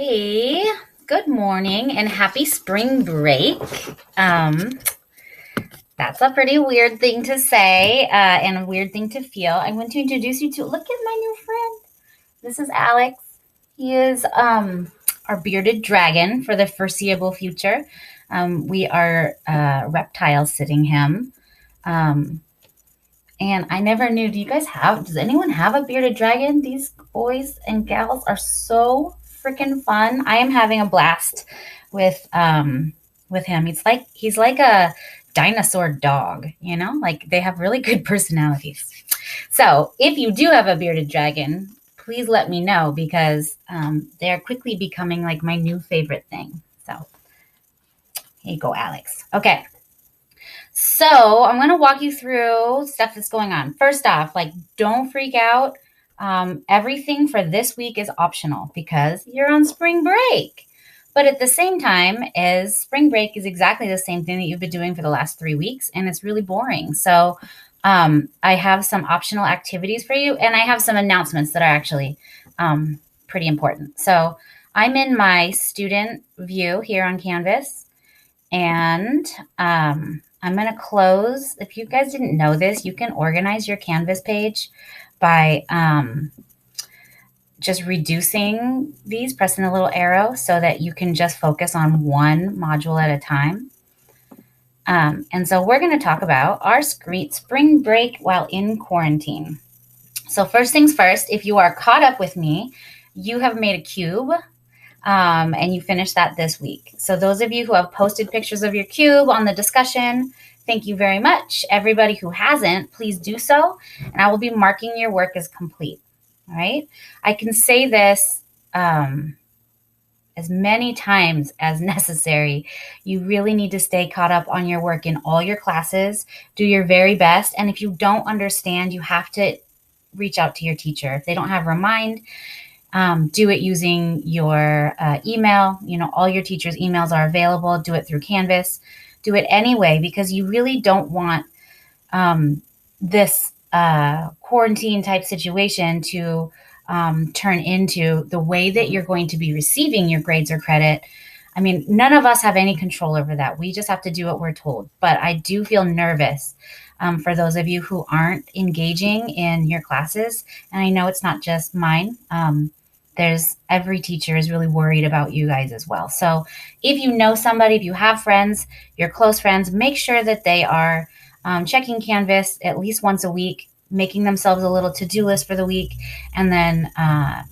Hey, good morning and happy spring break. Um, that's a pretty weird thing to say and a weird thing to feel. I want to introduce you to, look at my new friend. This is Alex. He is our bearded dragon for the foreseeable future. We are reptile sitting him. Um, and I never knew, does anyone have a bearded dragon? These boys and gals are so freaking fun. I am having a blast with him. He's like a dinosaur dog, like they have really good personalities. So if you do have a bearded dragon, please let me know because they are quickly becoming like my new favorite thing. So here you go, Alex. Okay. So I'm going to walk you through stuff that's going on. First off, don't freak out. Everything for this week is optional because you're on spring break. But at the same time, as spring break is exactly the same thing that you've been doing for the last 3 weeks, and it's really boring. So I have some optional activities for you, and I have some announcements that are actually pretty important. So I'm in my student view here on Canvas, and I'm going to close. If you guys didn't know this, you can organize your Canvas page by just reducing these, pressing the little arrow so that you can just focus on one module at a time. And so we're going to talk about our spring break while in quarantine. So first things first, if you are caught up with me, you have made a cube. And you finished that this week. So those of you who have posted pictures of your cube on the discussion, thank you very much. Everybody who hasn't, please do so. And I will be marking your work as complete. All right. I can say this as many times as necessary. You really need to stay caught up on your work in all your classes. Do your very best. And if you don't understand, you have to reach out to your teacher. If they don't have Remind, do it using your email. All your teachers' emails are available. Do it through Canvas. Do it anyway, because you really don't want this quarantine type situation to turn into the way that you're going to be receiving your grades or credit. I mean, none of us have any control over that. We just have to do what we're told. But I do feel nervous for those of you who aren't engaging in your classes. And I know it's not just mine. Every teacher is really worried about you guys as well. So if you know somebody, if you have friends, your close friends, make sure that they are checking Canvas at least once a week, making themselves a little to-do list for the week, and then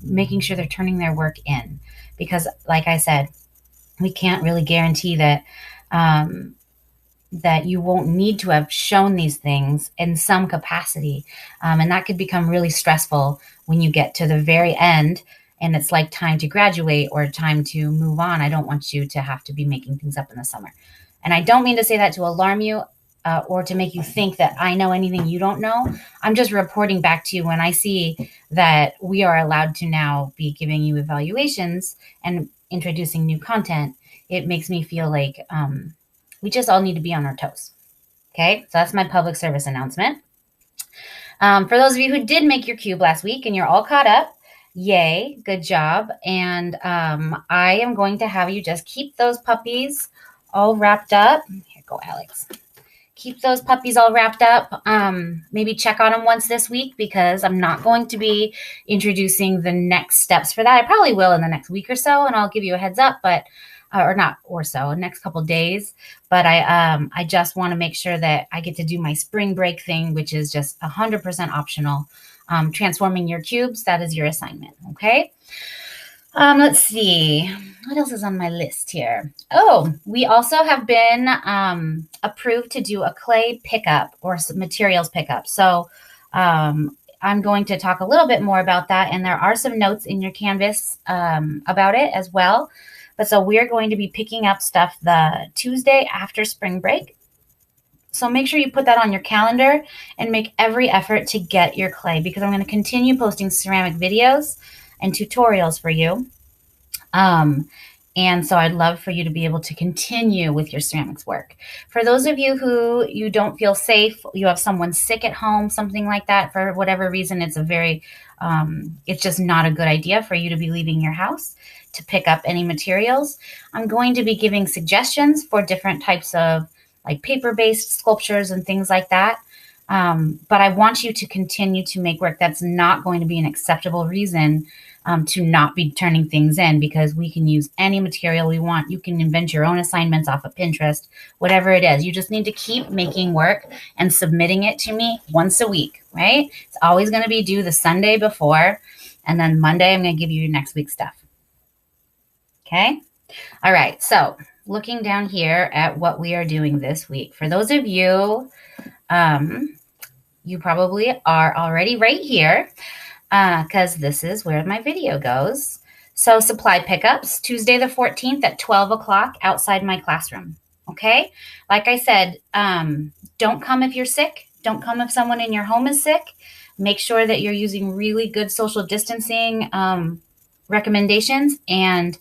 making sure they're turning their work in. Because like I said, we can't really guarantee that that you won't need to have shown these things in some capacity. And that could become really stressful when you get to the very end and it's like time to graduate or time to move on. I don't want you to have to be making things up in the summer. And I don't mean to say that to alarm you or to make you think that I know anything you don't know. I'm just reporting back to you when I see that we are allowed to now be giving you evaluations and introducing new content. It makes me feel like we just all need to be on our toes. Okay, so that's my public service announcement. For those of you who did make your cube last week and you're all caught up, yay, good job. And I am going to have you just keep those puppies all wrapped up. Here, go, Alex. Keep those puppies all wrapped up. Maybe check on them once this week because I'm not going to be introducing the next steps for that. I probably will in the next week or so, and I'll give you a heads up, but next couple days. But I just want to make sure that I get to do my spring break thing, which is just 100% optional. Transforming your cubes, that is your assignment. Okay. Let's see. What else is on my list here? Oh, we also have been approved to do a clay pickup or some materials pickup. So I'm going to talk a little bit more about that. And there are some notes in your Canvas about it as well. But so we're going to be picking up stuff the Tuesday after spring break. So make sure you put that on your calendar and make every effort to get your clay because I'm going to continue posting ceramic videos and tutorials for you. And so I'd love for you to be able to continue with your ceramics work. For those of you who you don't feel safe, you have someone sick at home, something like that, for whatever reason, it's just not a good idea for you to be leaving your house to pick up any materials. I'm going to be giving suggestions for different types of like paper-based sculptures and things like that. But I want you to continue to make work. That's not going to be an acceptable reason to not be turning things in, because we can use any material we want. You can invent your own assignments off of Pinterest, whatever it is. You just need to keep making work and submitting it to me once a week, right? It's always going to be due the Sunday before, and then Monday I'm going to give you your next week's stuff. Okay? All right, so looking down here at what we are doing this week. For those of you, you probably are already right here, because this is where my video goes. So supply pickups, Tuesday the 14th at 12 o'clock outside my classroom. Okay? Like I said, don't come if you're sick. Don't come if someone in your home is sick. Make sure that you're using really good social distancing recommendations, and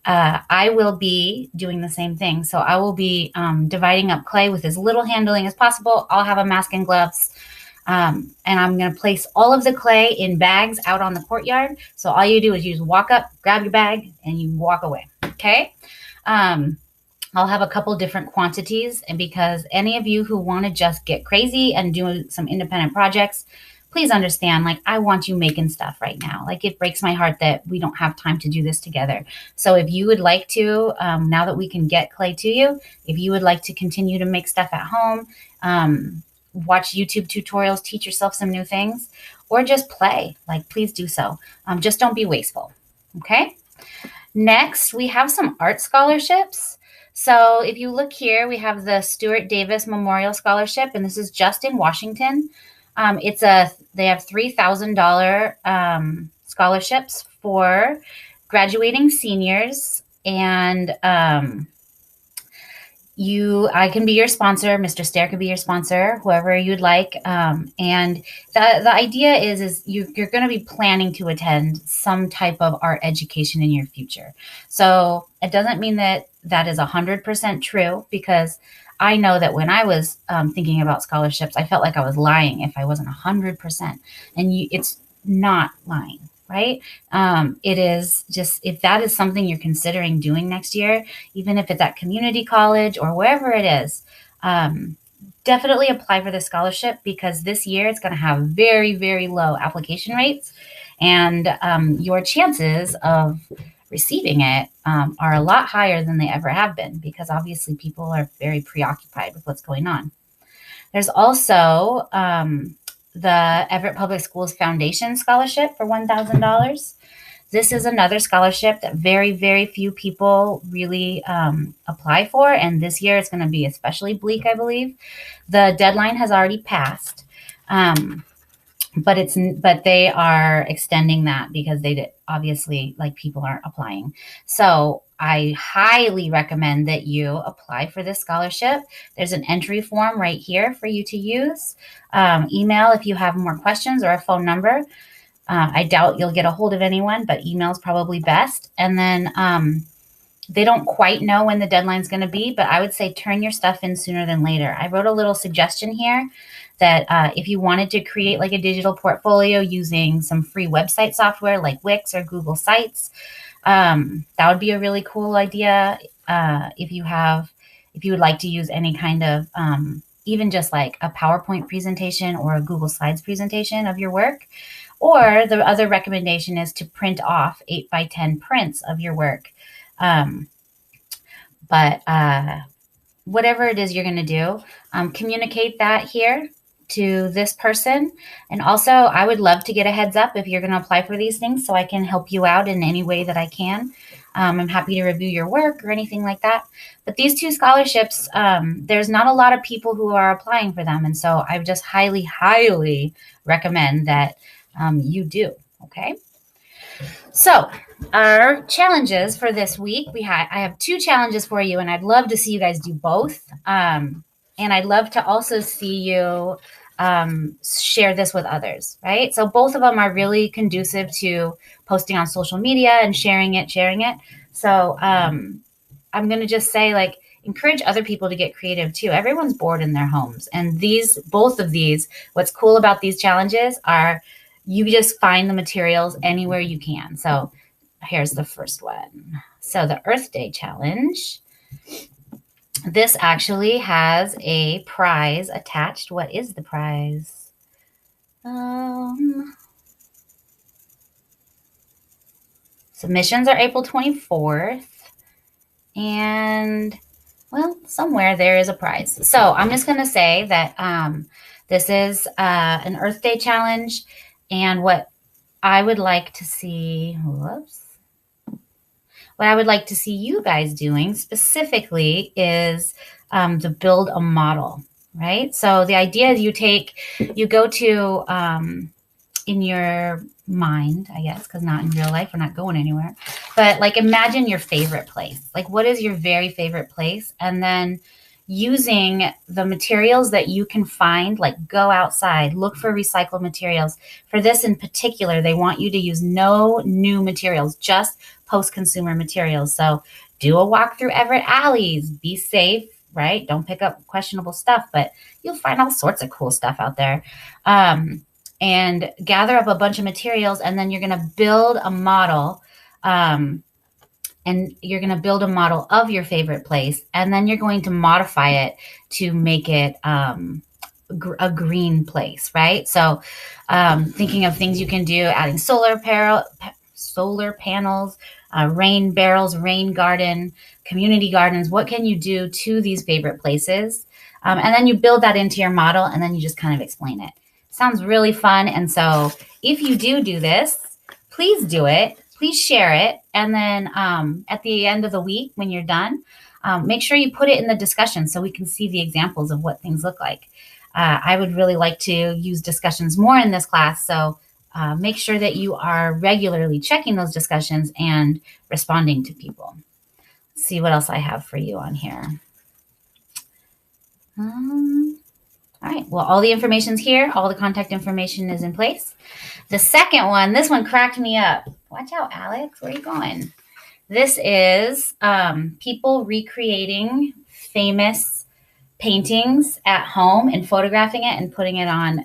I will be doing the same thing. So I will be dividing up clay with as little handling as possible. I'll have a mask and gloves. And I'm going to place all of the clay in bags out on the courtyard. So all you do is you just walk up, grab your bag, and you walk away. Okay. I'll have a couple different quantities, and because any of you who want to just get crazy and do some independent projects, please understand, like, I want you making stuff right now. Like, it breaks my heart that we don't have time to do this together. So if you would like to, now that we can get clay to you, if you would like to continue to make stuff at home, watch YouTube tutorials, teach yourself some new things, or just play, like, please do so. Just don't be wasteful. Okay. Next, we have some art scholarships. So if you look here, we have the Stuart Davis Memorial Scholarship, and this is just in Washington. They have $3,000 scholarships for graduating seniors, and I can be your sponsor. Mr. Stair could be your sponsor, whoever you'd like. And the idea is you're going to be planning to attend some type of art education in your future. So it doesn't mean that is 100% true, because I know that when I was thinking about scholarships, I felt like I was lying if I wasn't 100%. And it's not lying. Right? It is just, if that is something you're considering doing next year, even if it's at community college or wherever it is, definitely apply for the scholarship, because this year it's going to have very, very low application rates, and your chances of receiving it are a lot higher than they ever have been, because obviously people are very preoccupied with what's going on. There's also the Everett Public Schools Foundation Scholarship for $1,000. This is another scholarship that very, very few people really apply for, and this year it's going to be especially bleak, I believe. The deadline has already passed, but they are extending that because obviously, like, people aren't applying. So I highly recommend that you apply for this scholarship. There's an entry form right here for you to use. Email if you have more questions, or a phone number. I doubt you'll get a hold of anyone, but email is probably best. And then they don't quite know when the deadline's going to be, but I would say turn your stuff in sooner than later. I wrote a little suggestion here that if you wanted to create like a digital portfolio using some free website software like Wix or Google Sites, that would be a really cool idea. If you would like to use any kind of even just like a PowerPoint presentation or a Google Slides presentation of your work. Or the other recommendation is to print off 8x10 prints of your work. But whatever it is you're going to do, communicate that here to this person. And also, I would love to get a heads up if you're going to apply for these things, so I can help you out in any way that I can. I'm happy to review your work or anything like that. But these two scholarships, there's not a lot of people who are applying for them. And so I just highly, highly recommend that you do. Okay. So our challenges for this week, I have 2 challenges for you, and I'd love to see you guys do both. And I'd love to also see you share this with others, right? So both of them are really conducive to posting on social media and sharing it. So I'm going to just say, like, encourage other people to get creative too. Everyone's bored in their homes. And both of these, what's cool about these challenges are you just find the materials anywhere you can. So here's the first one. So the Earth Day challenge. This actually has a prize attached. What is the prize? Submissions are April 24th. And, well, somewhere there is a prize. So I'm just going to say that this is an Earth Day challenge. And what I would like to see, what I would like to see you guys doing specifically is to build a model, right? So the idea is you go to, in your mind, I guess, because not in real life, we're not going anywhere. But like, imagine your favorite place. Like, what is your very favorite place? And then using the materials that you can find, like go outside, look for recycled materials. For this in particular, they want you to use no new materials, just post-consumer materials. So do a walk through Everett alleys, be safe, right? Don't pick up questionable stuff, but you'll find all sorts of cool stuff out there. And gather up a bunch of materials, and then you're going to build a model. And you're going to build a model of your favorite place, and then you're going to modify it to make it a green place, right? So thinking of things you can do, adding solar panels, rain barrels, rain garden, community gardens. What can you do to these favorite places? And then you build that into your model, and then you just kind of explain it. Sounds really fun. And so if you do this, please do it. Please share it. And then at the end of the week, when you're done, make sure you put it in the discussion so we can see the examples of what things look like. I would really like to use discussions more in this class. So make sure that you are regularly checking those discussions and responding to people. Let's see what else I have for you on here. All right, well, all the information's here. All the contact information is in place. The second one, this one cracked me up. Watch out, Alex. Where are you going? This is people recreating famous paintings at home and photographing it and putting it on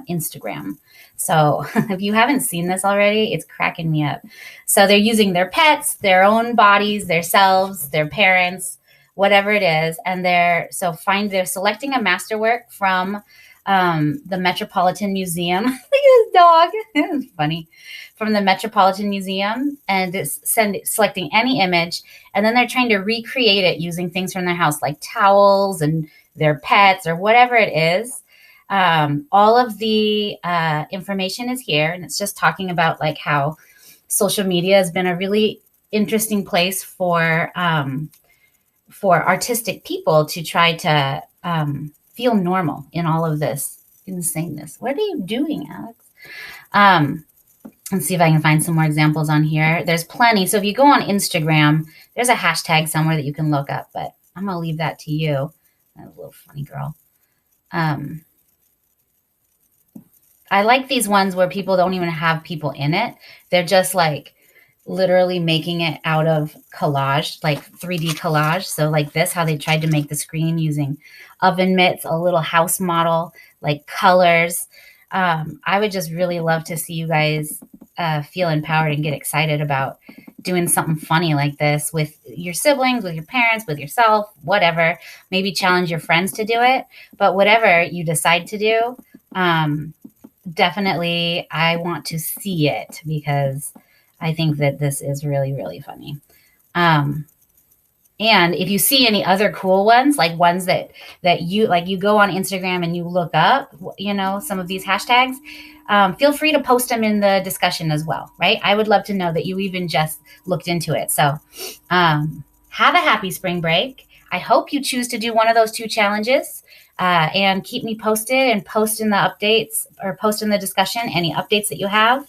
Instagram. So if you haven't seen this already, it's cracking me up. So they're using their pets, their own bodies, their selves, their parents, whatever it is. And they're selecting a masterwork from the Metropolitan Museum. Look at this dog. It's funny. From the Metropolitan Museum, and it's selecting any image, and then they're trying to recreate it using things from their house, like towels and their pets or whatever it is. All of the information is here, and it's just talking about like how social media has been a really interesting place for artistic people to try to feel normal in all of this insaneness. What are you doing, Alex? Let's see if I can find some more examples on here. There's plenty. So if you go on Instagram, there's a hashtag somewhere that you can look up, but I'm going to leave that to you. That little funny girl. I like these ones where people don't even have people in it. They're just like literally making it out of collage, like 3D collage. So like this, how they tried to make the screen using oven mitts, a little house model, like colors. I would just really love to see you guys feel empowered and get excited about doing something funny like this with your siblings, with your parents, with yourself, whatever. Maybe challenge your friends to do it. But whatever you decide to do, definitely I want to see it because I think that this is really, really funny. And if you see any other cool ones, like ones that you like, you go on Instagram and you look up, some of these hashtags, feel free to post them in the discussion as well, right? I would love to know that you even just looked into it. So have a happy spring break. I hope you choose to do one of those 2 challenges and keep me posted and post in the updates or post in the discussion any updates that you have.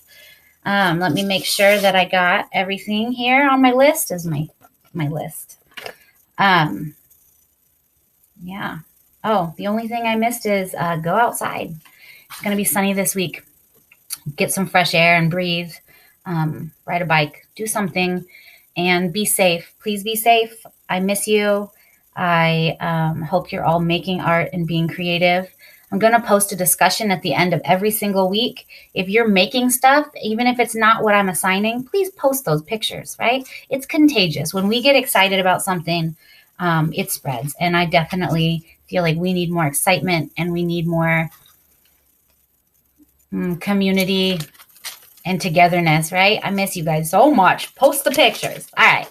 Let me make sure that I got everything here on my list as my list. Yeah. Oh, the only thing I missed is go outside. It's going to be sunny this week. Get some fresh air and breathe. Ride a bike. Do something. and be safe. Please be safe. I miss you. I hope you're all making art and being creative. I'm going to post a discussion at the end of every single week. If you're making stuff, even if it's not what I'm assigning, please post those pictures, right? It's contagious. When we get excited about something, it spreads. And I definitely feel like we need more excitement and we need more community and togetherness, right? I miss you guys so much. Post the pictures. All right.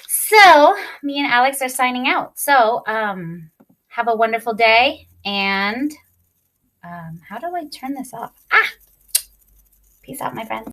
So me and Alex are signing out. So have a wonderful day. And how do I turn this off? Peace out, my friends.